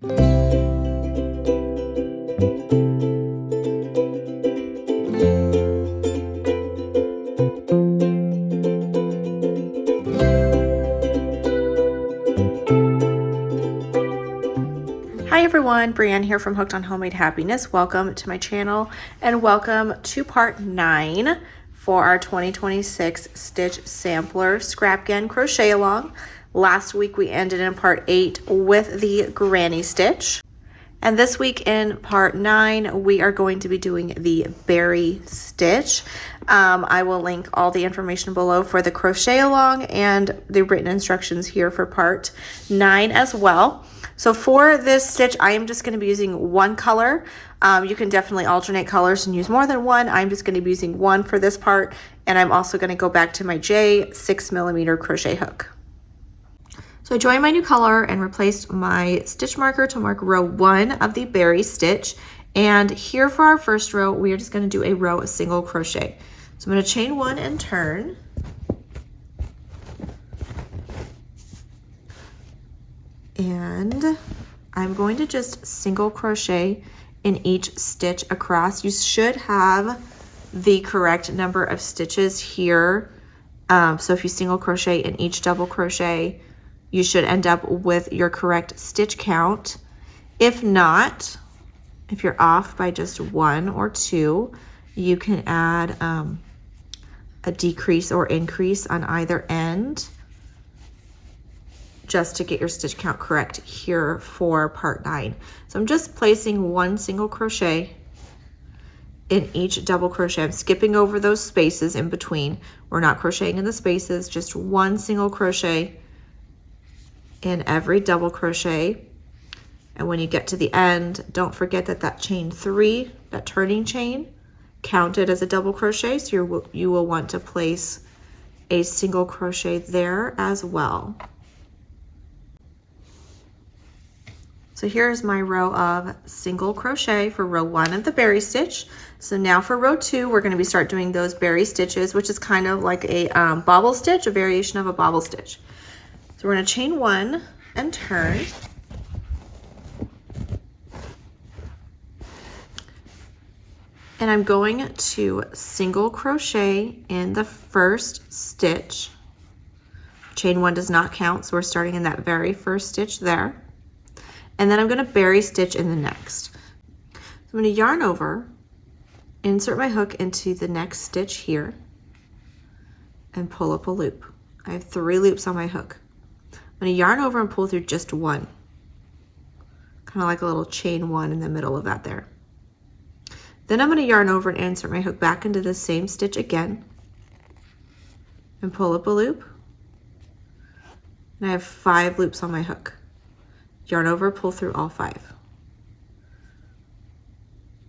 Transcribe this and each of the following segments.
Hi everyone, Brienne here from Hooked on Homemade Happiness. Welcome to my channel and welcome to part 9 for our 2026 Stitch Sampler Scrapghan Crochet Along. Last week we ended in part 8 with the granny stitch. And this week in part 9, we are going to be doing the berry stitch. I will link all the information below for the crochet along and the written instructions here for part 9 as well. So for this stitch, I am just going to be using one color. You can definitely alternate colors and use more than one. I'm just going to be using one for this part. And I'm also going to go back to my J 6mm crochet hook. So I joined my new color and replaced my stitch marker to mark row 1 of the berry stitch. And here for our first row, we are just going to do a row of single crochet. So I'm going to chain 1 and turn. And I'm going to just single crochet in each stitch across. You should have the correct number of stitches here. So if you single crochet in each double crochet, you should end up with your correct stitch count. If not, if you're off by just 1 or 2, you can add a decrease or increase on either end, just to get your stitch count correct here for part 9. So I'm just placing 1 single crochet in each double crochet. I'm skipping over those spaces in between. We're not crocheting in the spaces, just 1 single crochet in every double crochet. And when you get to the end, don't forget that that chain 3, that turning chain, counted as a double crochet. So you will want to place a single crochet there as well. So here's my row of single crochet for row 1 of the berry stitch. So now for row 2, we're going to start doing those berry stitches, which is kind of like a bobble stitch, a variation of a bobble stitch. So we're going to chain 1 and turn. And I'm going to single crochet in the first stitch. Chain 1 does not count, so we're starting in that very first stitch there. And then I'm going to berry stitch in the next. So I'm going to yarn over, insert my hook into the next stitch here, and pull up a loop. I have 3 loops on my hook. I'm going to yarn over and pull through just 1, kind of like a little chain 1 in the middle of that there. Then I'm going to yarn over and insert my hook back into the same stitch again, and pull up a loop. And I have 5 loops on my hook. Yarn over, pull through all 5,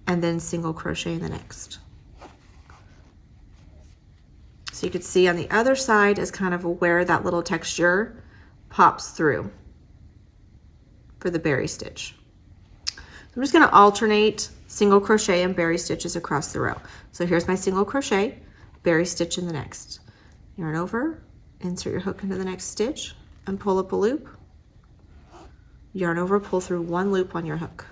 and then single crochet in the next. So you can see on the other side is kind of where that little texture pops through for the berry stitch. I'm just going to alternate single crochet and berry stitches across the row. So here's my single crochet, berry stitch in the next. Yarn over, insert your hook into the next stitch, and pull up a loop. Yarn over, pull through 1 loop on your hook.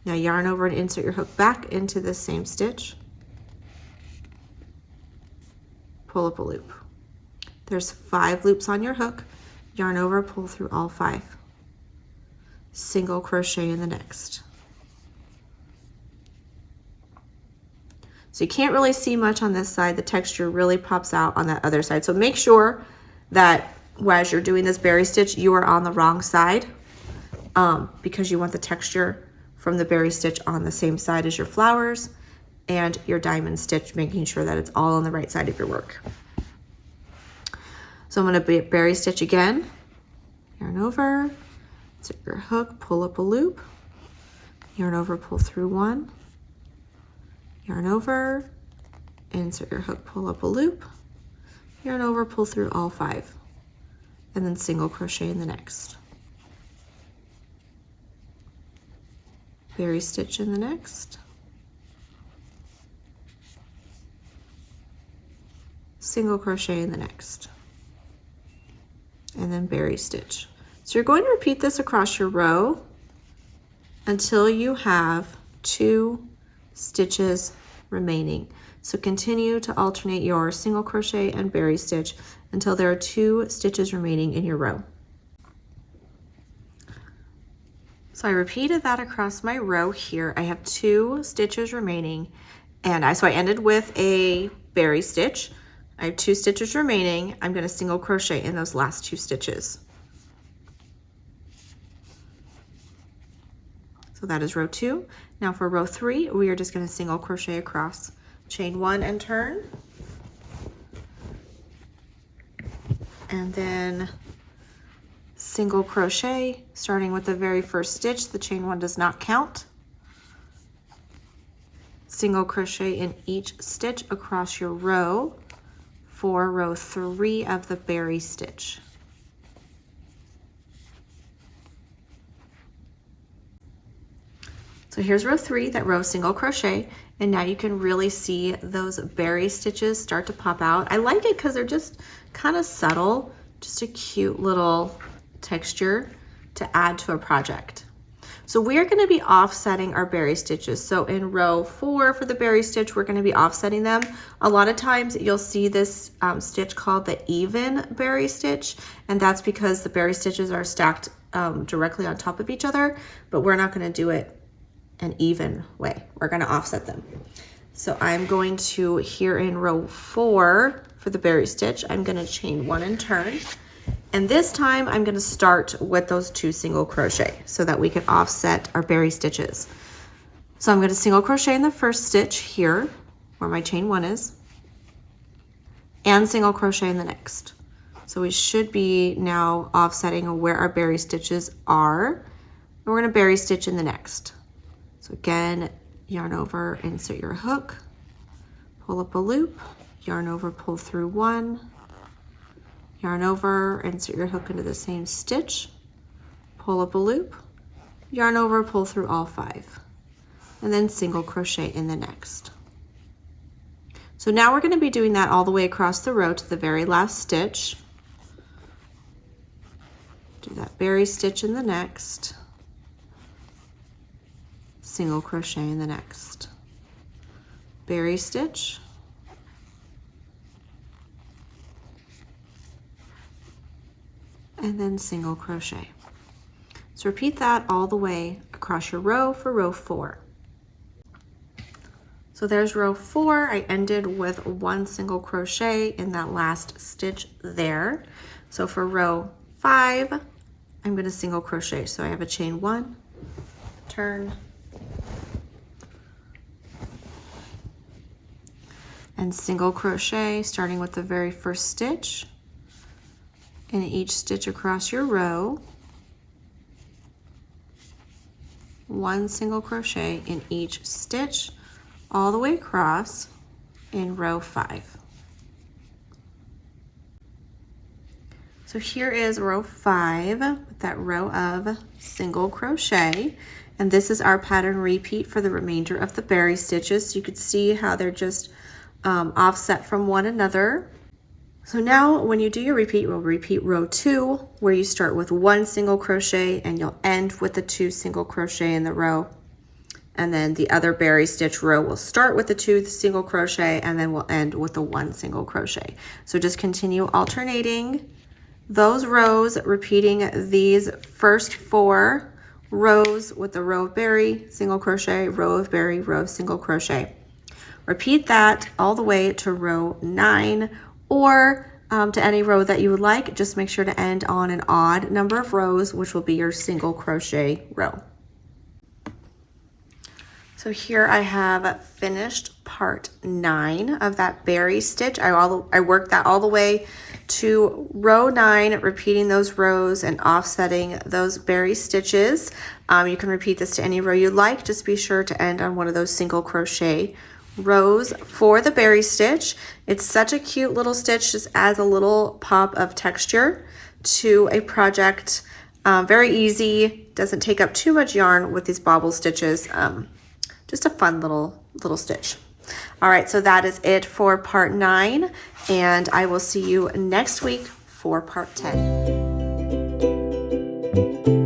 Now yarn over and insert your hook back into the same stitch. Pull up a loop. There's 5 loops on your hook. Yarn over, pull through all 5. Single crochet in the next. So you can't really see much on this side. The texture really pops out on that other side. So make sure that as you're doing this berry stitch, you are on the wrong side, because you want the texture from the berry stitch on the same side as your flowers and your diamond stitch, making sure that it's all on the right side of your work. So I'm going to berry stitch again, yarn over, insert your hook, pull up a loop, yarn over, pull through 1, yarn over, insert your hook, pull up a loop, yarn over, pull through all 5. And then single crochet in the next. Berry stitch in the next. Single crochet in the next. And then berry stitch. So you're going to repeat this across your row until you have 2 stitches remaining. So continue to alternate your single crochet and berry stitch until there are 2 stitches remaining in your row. So I repeated that across my row here. I have 2 stitches remaining, and so I ended with a berry stitch. I have 2 stitches remaining. I'm going to single crochet in those last 2 stitches. So that is row 2. Now for row 3, we are just going to single crochet across. Chain 1 and turn. And then single crochet, starting with the very first stitch. The chain 1 does not count. Single crochet in each stitch across your row for row 3 of the berry stitch. So here's row 3, that row single crochet, and now you can really see those berry stitches start to pop out. I like it because they're just kind of subtle, just a cute little texture to add to a project. So we are going to be offsetting our berry stitches. So in row 4 for the berry stitch, we're going to be offsetting them. A lot of times you'll see this stitch called the even berry stitch, and that's because the berry stitches are stacked directly on top of each other, but we're not going to do it an even way. We're going to offset them. So I'm going to, here in row 4 for the berry stitch, I'm going to chain 1 and turn. And this time I'm going to start with those 2 single crochet so that we can offset our berry stitches. So I'm going to single crochet in the first stitch here where my chain 1 is, and single crochet in the next. So we should be now offsetting where our berry stitches are. And we're going to berry stitch in the next. So again, yarn over, insert your hook, pull up a loop, yarn over, pull through 1, yarn over, insert your hook into the same stitch, pull up a loop, yarn over, pull through all 5, and then single crochet in the next. So now we're going to be doing that all the way across the row to the very last stitch. Do that berry stitch in the next, single crochet in the next, berry stitch, and then single crochet. So repeat that all the way across your row for row 4. So there's row 4. I ended with 1 single crochet in that last stitch there. So for row 5, I'm going to single crochet. So I have a chain 1, turn, and single crochet starting with the very first stitch in each stitch across your row, 1 single crochet in each stitch all the way across in row 5. So here is row 5 with that row of single crochet, and this is our pattern repeat for the remainder of the berry stitches. So you could see how they're just offset from one another. So now when you do your repeat, we'll repeat row 2 where you start with 1 single crochet and you'll end with the 2 single crochet in the row. And then the other berry stitch row will start with the 2 single crochet and then we'll end with the 1 single crochet. So just continue alternating those rows, repeating these first 4 rows with the row of berry, single crochet, row of berry, row of single crochet. Repeat that all the way to row 9 or to any row that you would like. Just make sure to end on an odd number of rows, which will be your single crochet row. So here I have finished part 9 of that berry stitch. I worked that all the way to row 9, repeating those rows and offsetting those berry stitches. You can repeat this to any row you like. Just be sure to end on one of those single crochet rows for the berry stitch. It's such a cute little stitch, just adds a little pop of texture to a project. Very easy, doesn't take up too much yarn with these bobble stitches. Just a fun little stitch. All right, so that is it for part 9, and I will see you next week for part 10. you.